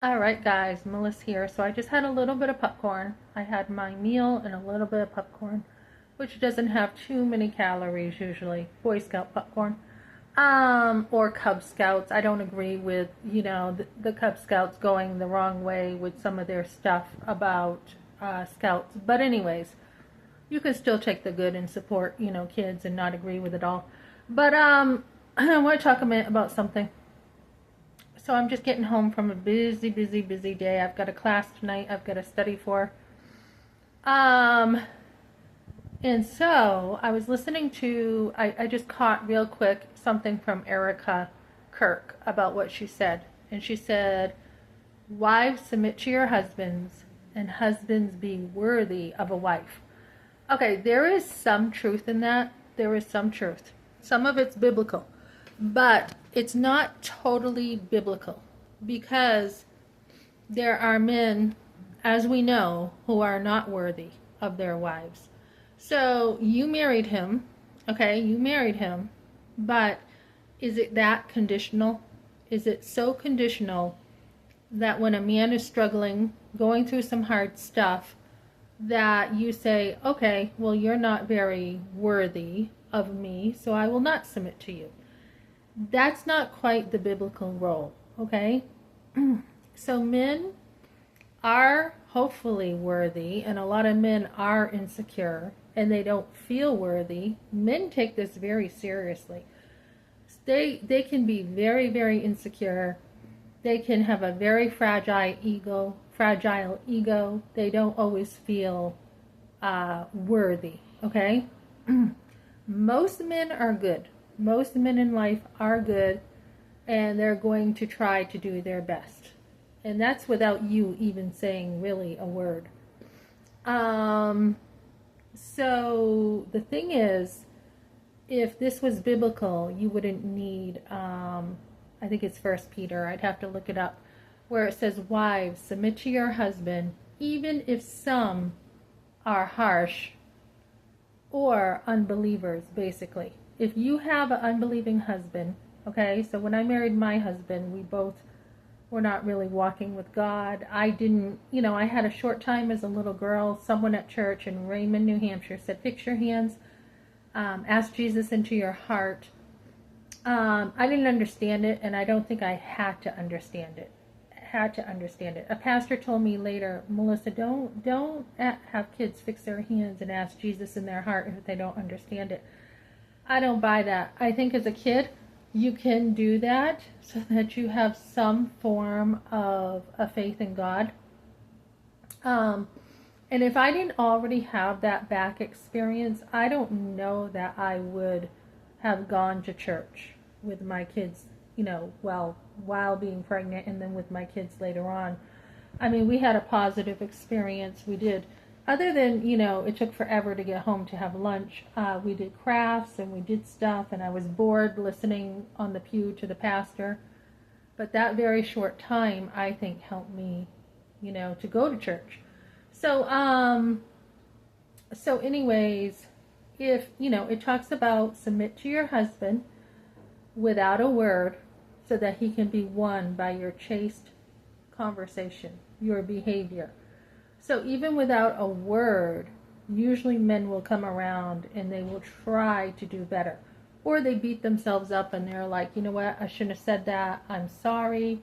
Alright guys, Melissa here. So I just had a little bit of popcorn. I had my meal and a little bit of popcorn, which doesn't have too many calories usually. Boy Scout popcorn. Or Cub Scouts. I don't agree with, the Cub Scouts going the wrong way with some of their stuff about Scouts. But anyways, you can still take the good and support, kids and not agree with it all. But I want to talk a minute about something. So I'm just getting home from a busy day. I've got a class tonight I've got to study for. Um, and so I was listening to, I just caught real quick something from Erica Kirk about what she said. And she said, wives submit to your husbands and husbands be worthy of a wife. Okay, there is some truth in that. There is some truth. Some of it's biblical. But it's not totally biblical because there are men, as we know, who are not worthy of their wives. So you married him, okay, you married him, but is it that conditional? Is it so conditional that when a man is struggling, going through some hard stuff, that you say, okay, well, you're not very worthy of me, so I will not submit to you? That's not quite the biblical role, okay? So men are hopefully worthy, and a lot of men are insecure, and they don't feel worthy. Men take this very seriously. They can be very insecure. They can have a very fragile ego. They don't always feel worthy, okay? Most men are good. Most men in life are good, and they're going to try to do their best. And that's without you even saying really a word. So the thing is, if this was biblical, you wouldn't need, I think it's 1 Peter, I'd have to look it up, where it says, wives, submit to your husband, even if some are harsh or unbelievers, basically. If you have an unbelieving husband, okay, so when I married my husband, we both were not really walking with God. I didn't, I had a short time as a little girl. Someone at church in Raymond, New Hampshire said, fix your hands, ask Jesus into your heart. I didn't understand it, and I don't think I had to understand it. A pastor told me later, Melissa, don't have kids fix their hands and ask Jesus in their heart if they don't understand it. I don't buy that. I think as a kid, you can do that so that you have some form of a faith in God. And if I didn't already have that back experience, I don't know that I would have gone to church with my kids, while being pregnant, and then with my kids later on. I mean, we had a positive experience. We did. Other than, it took forever to get home to have lunch. We did crafts and we did stuff, and I was bored listening on the pew to the pastor. But that very short time, I think, helped me, to go to church. So anyways, if, it talks about submit to your husband without a word so that he can be won by your chaste conversation, your behavior. So even without a word, usually men will come around and they will try to do better. Or they beat themselves up and they're like, you know what, I shouldn't have said that. I'm sorry.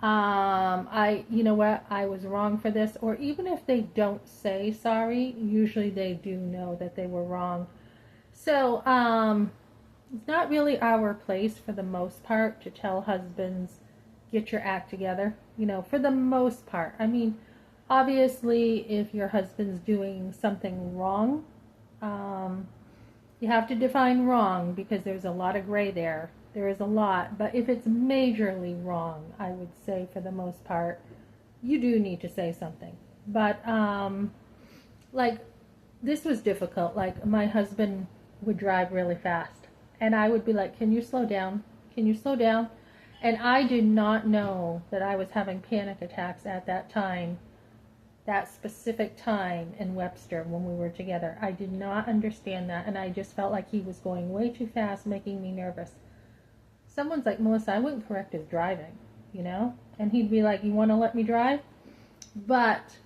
You know what, I was wrong for this. Or even if they don't say sorry, usually they do know that they were wrong. So it's not really our place for the most part to tell husbands, get your act together. For the most part. I mean, obviously, if your husband's doing something wrong, you have to define wrong because there's a lot of gray there. There is a lot. But if it's majorly wrong, I would say for the most part, you do need to say something. But, this was difficult. Like, my husband would drive really fast. And I would be like, can you slow down? Can you slow down? And I did not know that I was having panic attacks at that time. That specific time in Webster when we were together. I did not understand that, and I just felt like he was going way too fast, making me nervous. Someone's like, Melissa, I wouldn't correct his driving, And he'd be like, you want to let me drive? But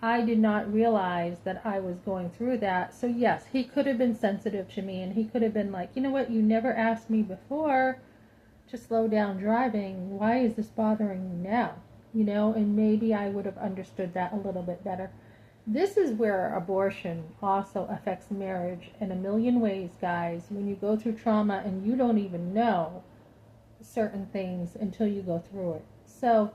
I did not realize that I was going through that. So yes, he could have been sensitive to me, and he could have been like, you know what, you never asked me before to slow down driving. Why is this bothering you now? And maybe I would have understood that a little bit better. This is where abortion also affects marriage in a million ways, guys. When you go through trauma and you don't even know certain things until you go through it. So,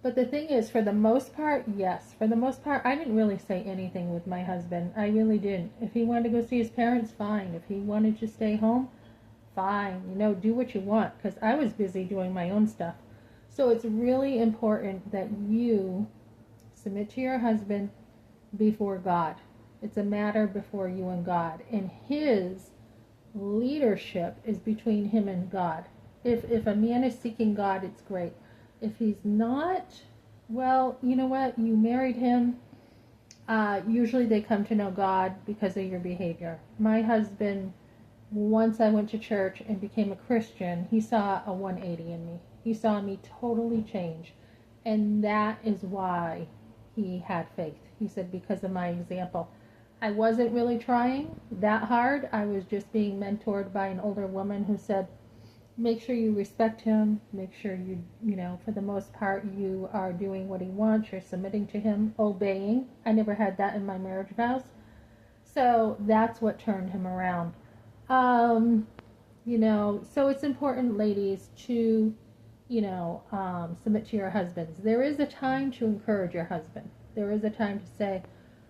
but the thing is, for the most part, yes. For the most part, I didn't really say anything with my husband. I really didn't. If he wanted to go see his parents, fine. If he wanted to stay home, fine. Do what you want. Because I was busy doing my own stuff. So it's really important that you submit to your husband before God. It's a matter before you and God. And his leadership is between him and God. If a man is seeking God, it's great. If he's not, well, you know what? You married him. Usually they come to know God because of your behavior. My husband, once I went to church and became a Christian, he saw a 180 in me. He saw me totally change. And that is why he had faith. He said, because of my example. I wasn't really trying that hard. I was just being mentored by an older woman who said, make sure you respect him. Make sure for the most part, you are doing what he wants. You're submitting to him, obeying. I never had that in my marriage vows. So that's what turned him around. So it's important, ladies, to, submit to your husbands. There is a time to encourage your husband. There is a time to say,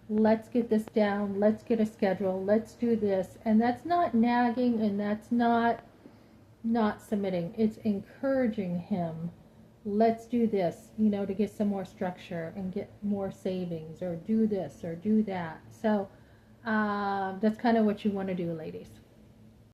let's get this down. Let's get a schedule. Let's do this. And that's not nagging, and that's not submitting. It's encouraging him. Let's do this, to get some more structure and get more savings, or do this or do that. So that's kind of what you want to do, ladies.